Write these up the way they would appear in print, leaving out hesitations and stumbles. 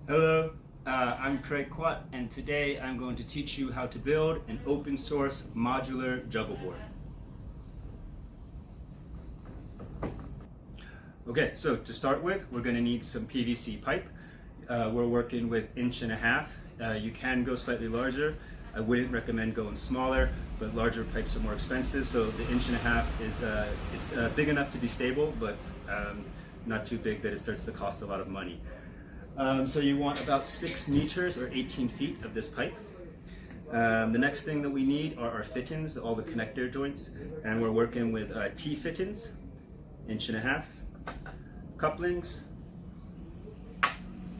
Hello, I'm Craig Quat, and today I'm going to teach you how to build an open source modular juggle board. Okay, so to start with, we're going to need some PVC pipe. We're working with 1.5 inches. You can go slightly larger. I wouldn't recommend going smaller, but larger pipes are more expensive. So the 1.5 inches is big enough to be stable, but not too big that it starts to cost a lot of money. So you want about 6 meters or 18 feet of this pipe. The next thing that we need are our fittings, all the connector joints, and we're working with T fittings, 1.5 inches, couplings,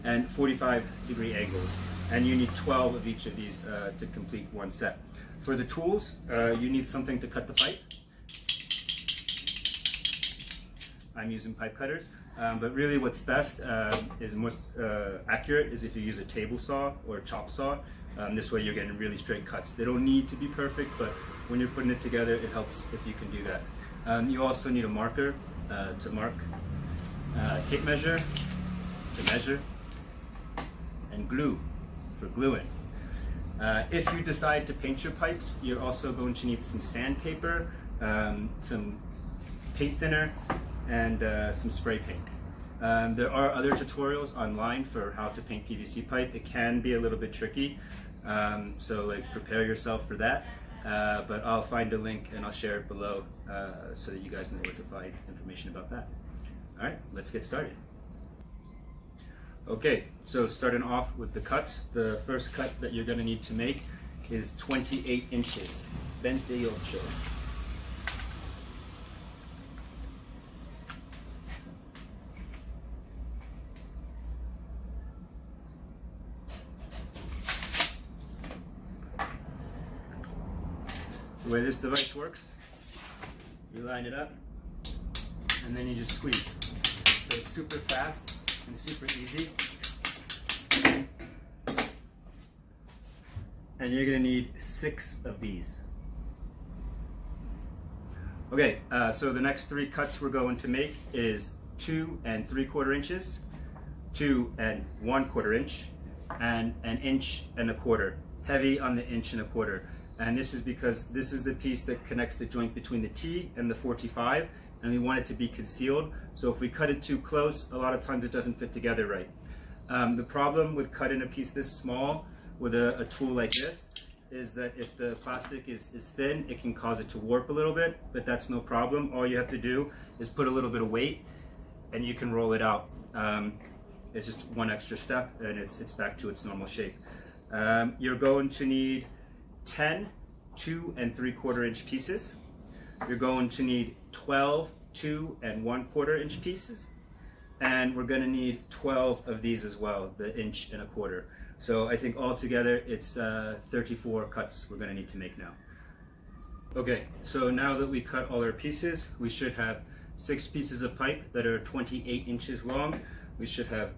and 45-degree angles. And you need 12 of each of these to complete one set. For the tools, you need something to cut the pipe. I'm using pipe cutters, but really what's best is most accurate is if you use a table saw or a chop saw. This way you're getting really straight cuts. They don't need to be perfect, but when you're putting it together, it helps if you can do that. You also need a marker to mark, tape measure to measure, and glue for gluing. If you decide to paint your pipes, you're also going to need some sandpaper, some paint thinner, and some spray paint. There are other tutorials online for how to paint PVC pipe. It can be a little bit tricky, so prepare yourself for that. But I'll find a link and I'll share it below so that you guys know where to find information about that. All right, let's get started. Okay, so starting off with the cuts, the first cut that you're going to need to make is 28 inches, 28. The way this device works, you line it up and then you just squeeze. So it's super fast and super easy. And you're gonna need 6 of these. Okay, so the next 3 cuts we're going to make is 2 3/4 inches, 2 1/4 inch, and 1 1/4 inch. Heavy on the 1 1/4 inch. And this is because this is the piece that connects the joint between the T and the 45, and we want it to be concealed. So if we cut it too close, a lot of times it doesn't fit together right. The problem with cutting a piece this small with a tool like this is that if the plastic is thin, it can cause it to warp a little bit, but that's no problem. All you have to do is put a little bit of weight and you can roll it out. It's just one extra step and it's back to its normal shape. You're going to need 10 2 3/4 inch pieces. You're going to need 12 2 1/4 inch pieces, and we're going to need 12 of these as well, the 1 1/4 inch. So I think altogether it's 34 cuts we're going to need to make now. Okay, so now that we cut all our pieces, we should have 6 pieces of pipe that are 28 inches long. We should have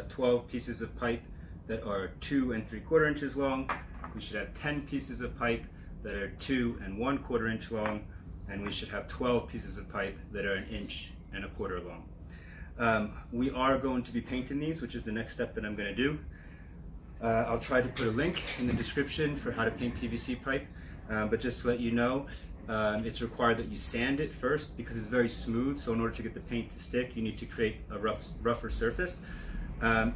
12 pieces of pipe that are 2 3/4 inches long. We should have 10 pieces of pipe that are 2 1/4 inch long, and we should have 12 pieces of pipe that are 1 1/4 inch long. We are going to be painting these, which is the next step that I'm going to do. I'll try to put a link in the description for how to paint PVC pipe, but just to let you know, it's required that you sand it first because it's very smooth, so in order to get the paint to stick, you need to create a rougher surface.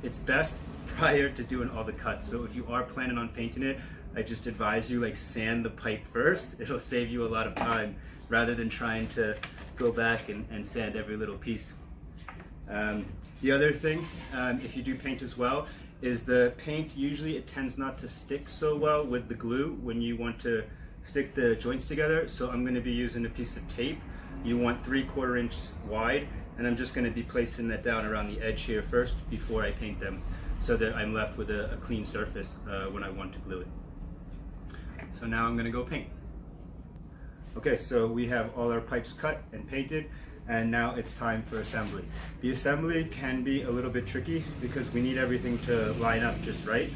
It's best prior to doing all the cuts, so if you are planning on painting it, I just advise you sand the pipe first. It'll save you a lot of time rather than trying to go back and sand every little piece. The other thing, if you do paint as well, is the paint usually it tends not to stick so well with the glue when you want to stick the joints together. So I'm going to be using a piece of tape. You want 3/4 inch wide, and I'm just going to be placing that down around the edge here first before I paint them, so that I'm left with a clean surface when I want to glue it. So now I'm going to go paint. Okay, so we have all our pipes cut and painted, and now it's time for assembly. The assembly can be a little bit tricky because we need everything to line up just right.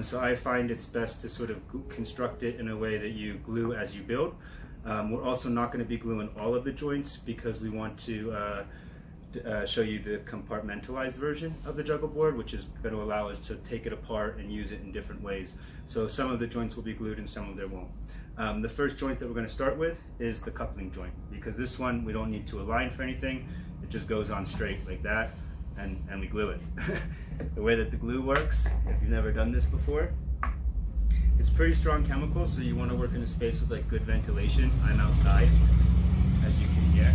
So I find it's best to sort of construct it in a way that you glue as you build. We're also not going to be gluing all of the joints because we want to show you the compartmentalized version of the juggle board, which is going to allow us to take it apart and use it in different ways. So some of the joints will be glued and some of them won't. The first joint that we're going to start with is the coupling joint, because this one we don't need to align for anything. It just goes on straight like that, and we glue it. The way that the glue works, if you've never done this before, it's pretty strong chemical, so you want to work in a space with like good ventilation. I'm outside, as you can hear.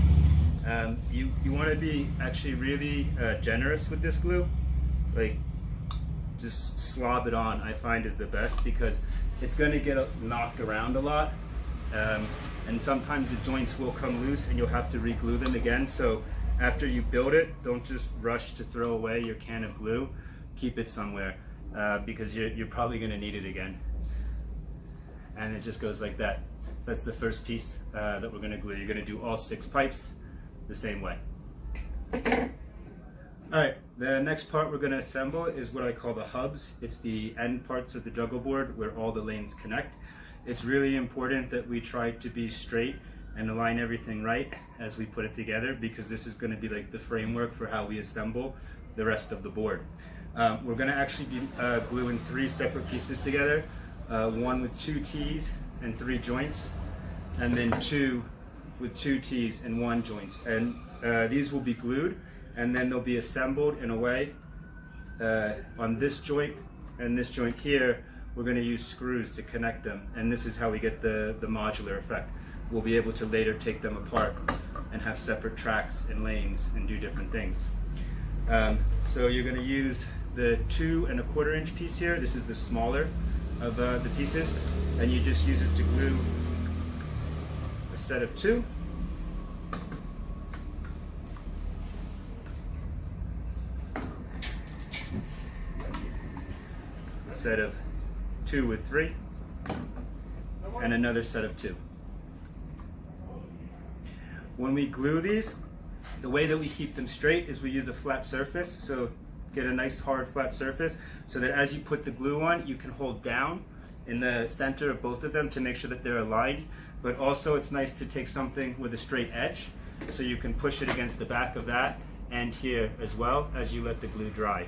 You want to be actually really generous with this glue. Like, just slob it on, I find, is the best, because it's going to get knocked around a lot, and sometimes the joints will come loose and you'll have to re-glue them again. So after you build it, don't just rush to throw away your can of glue. Keep it somewhere, because you're probably going to need it again. And it just goes like that. So that's the first piece that we're going to glue. You're going to do all 6 pipes the same way. Alright, the next part we're going to assemble is what I call the hubs. It's the end parts of the juggle board where all the lanes connect. It's really important that we try to be straight and align everything right as we put it together, because this is going to be like the framework for how we assemble the rest of the board. We're going to actually be gluing 3 separate pieces together, one with 2 T's and 3 joints, and then 2 with 2 T's and 1 joints. And these will be glued, and then they'll be assembled in a way. On this joint and this joint here, we're going to use screws to connect them, and this is how we get the modular effect. We'll be able to later take them apart and have separate tracks and lanes and do different things. So you're going to use the 2 1/4 inch piece here. This is the smaller of the pieces, and you just use it to glue a set of 2. A set of 2 with 3, and another set of 2. When we glue these, the way that we keep them straight is we use a flat surface. So get a nice hard flat surface so that as you put the glue on, you can hold down in the center of both of them to make sure that they're aligned. But also it's nice to take something with a straight edge, so you can push it against the back of that and here as well as you let the glue dry.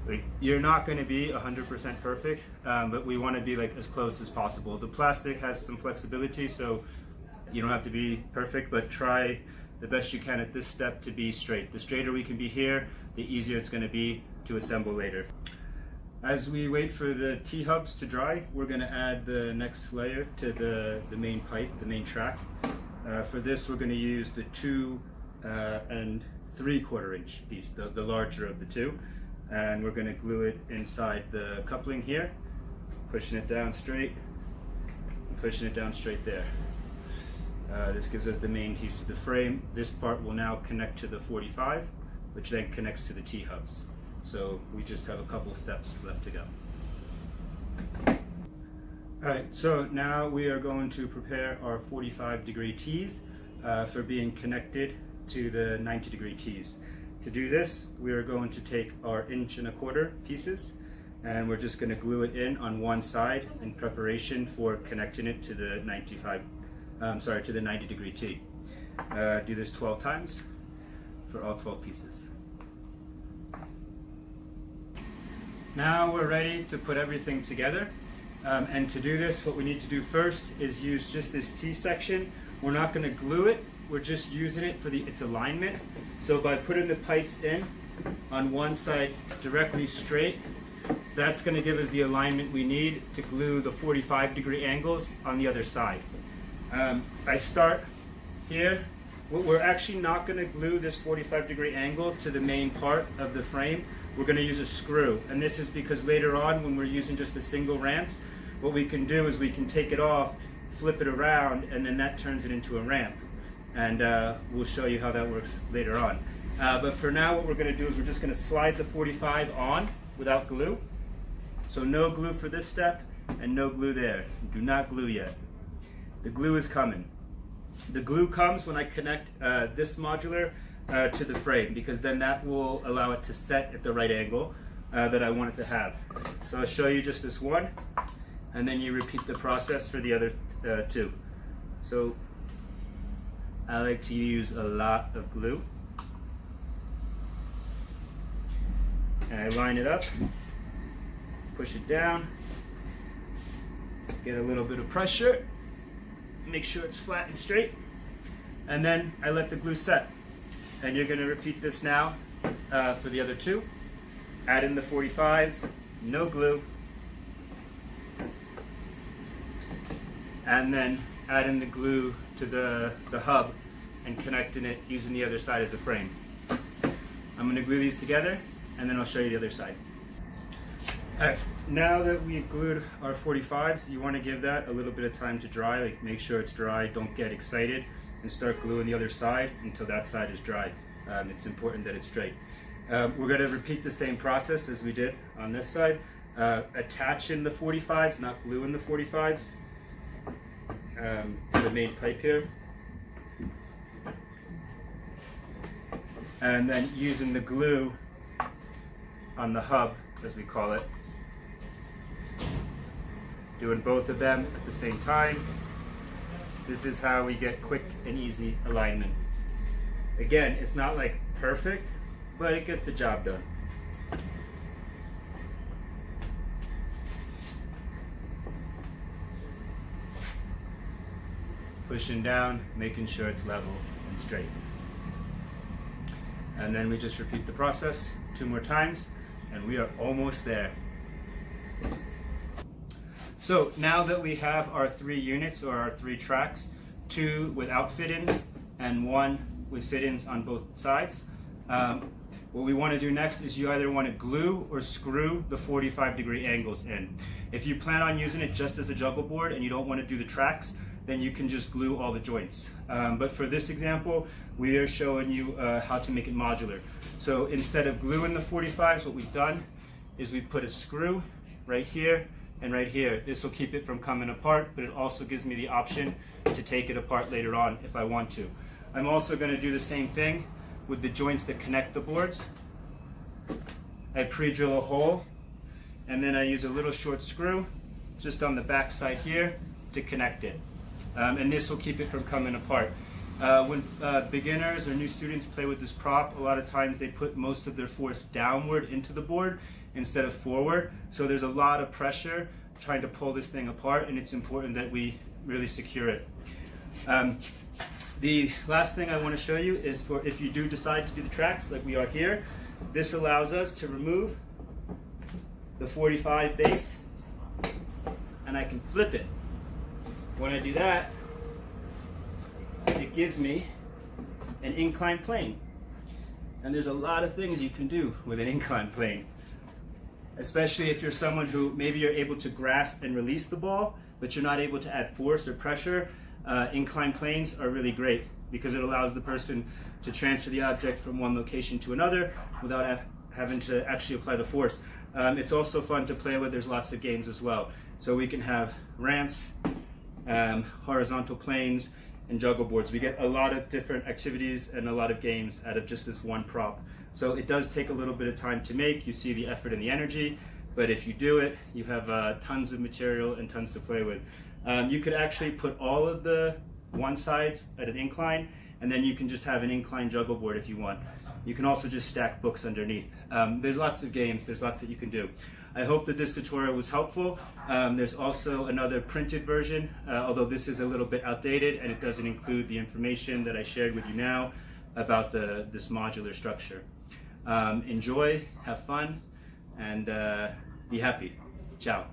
Like, you're not going to be 100% perfect, but we want to be like as close as possible. The plastic has some flexibility, so you don't have to be perfect, but try the best you can at this step to be straight. The straighter we can be here, the easier it's going to be to assemble later. As we wait for the T-hubs to dry, we're going to add the next layer to the main pipe, the main track. For this, we're going to use the 2 3/4 inch piece, the larger of the 2. And we're going to glue it inside the coupling here, pushing it down straight, and pushing it down straight there. This gives us the main piece of the frame. This part will now connect to the 45, which then connects to the T-hubs. So we just have a couple steps left to go. Alright, so now we are going to prepare our 45-degree T's for being connected to the 90-degree T's. To do this, we are going to take our 1 1/4 inch pieces, and we're just going to glue it in on one side in preparation for connecting it to the 90-degree T. Do this 12 times for all 12 pieces. Now we're ready to put everything together. And to do this, what we need to do first is use just this T section. We're not going to glue it, we're just using it for its alignment. So by putting the pipes in on one side directly straight, that's going to give us the alignment we need to glue the 45-degree angles on the other side. I start here. We're actually not going to glue this 45-degree angle to the main part of the frame. We're going to use a screw, and this is because later on when we're using just the single ramps, what we can do is we can take it off, flip it around, and then that turns it into a ramp. And we'll show you how that works later on. But for now, what we're going to do is we're just going to slide the 45 on without glue. So no glue for this step, and no glue there. Do not glue yet. The glue is coming. The glue comes when I connect this modular to the frame, because then that will allow it to set at the right angle that I want it to have. So I'll show you just this one, and then you repeat the process for the other 2. So I like to use a lot of glue. and I line it up, push it down, get a little bit of pressure, make sure it's flat and straight, and then I let the glue set. And you're going to repeat this now for the other two. Add in the 45s, no glue, and then add in the glue to the hub and connecting it using the other side as a frame. I'm going to glue these together and then I'll show you the other side. Alright, now that we've glued our 45s, you want to give that a little bit of time to dry. Like, make sure it's dry, don't get excited, and start gluing the other side until that side is dry. It's important that it's straight. We're going to repeat the same process as we did on this side. Attach in the 45s, not glue in the 45s, to the main pipe here. And then using the glue on the hub, as we call it, doing both of them at the same time. This is how we get quick and easy alignment. Again, it's not like perfect, but it gets the job done. Pushing down, making sure it's level and straight. And then we just repeat the process 2 more times, and we are almost there. So now that we have our 3 units, or our 3 tracks, 2 without fit-ins and 1 with fit-ins on both sides, what we want to do next is you either want to glue or screw the 45-degree angles in. If you plan on using it just as a juggle board and you don't want to do the tracks, then you can just glue all the joints. But for this example, we are showing you how to make it modular. So instead of gluing the 45s, what we've done is we put a screw right here and right here. This will keep it from coming apart, but it also gives me the option to take it apart later on if I want to. I'm also going to do the same thing with the joints that connect the boards. I pre-drill a hole, and then I use a little short screw just on the back side here to connect it. And this will keep it from coming apart. When beginners or new students play with this prop, a lot of times they put most of their force downward into the board instead of forward. So there's a lot of pressure trying to pull this thing apart, and it's important that we really secure it. The last thing I want to show you is for if you do decide to do the tracks like we are here, this allows us to remove the 45 base, and I can flip it. When I do that, it gives me an inclined plane. And there's a lot of things you can do with an inclined plane, especially if you're someone who maybe you're able to grasp and release the ball, but you're not able to add force or pressure. Inclined planes are really great because it allows the person to transfer the object from one location to another without having to actually apply the force. It's also fun to play with. There's lots of games as well. So we can have ramps, horizontal planes, and juggle boards. We get a lot of different activities and a lot of games out of just this one prop. So it does take a little bit of time to make. You see the effort and the energy, but if you do it, you have tons of material and tons to play with. You could actually put all of the one sides at an incline, and then you can just have an incline juggle board if you want. You can also just stack books underneath. There's lots of games, there's lots that you can do. I hope that this tutorial was helpful. There's also another printed version, although this is a little bit outdated and it doesn't include the information that I shared with you now about this modular structure. Enjoy, have fun, and be happy. Ciao.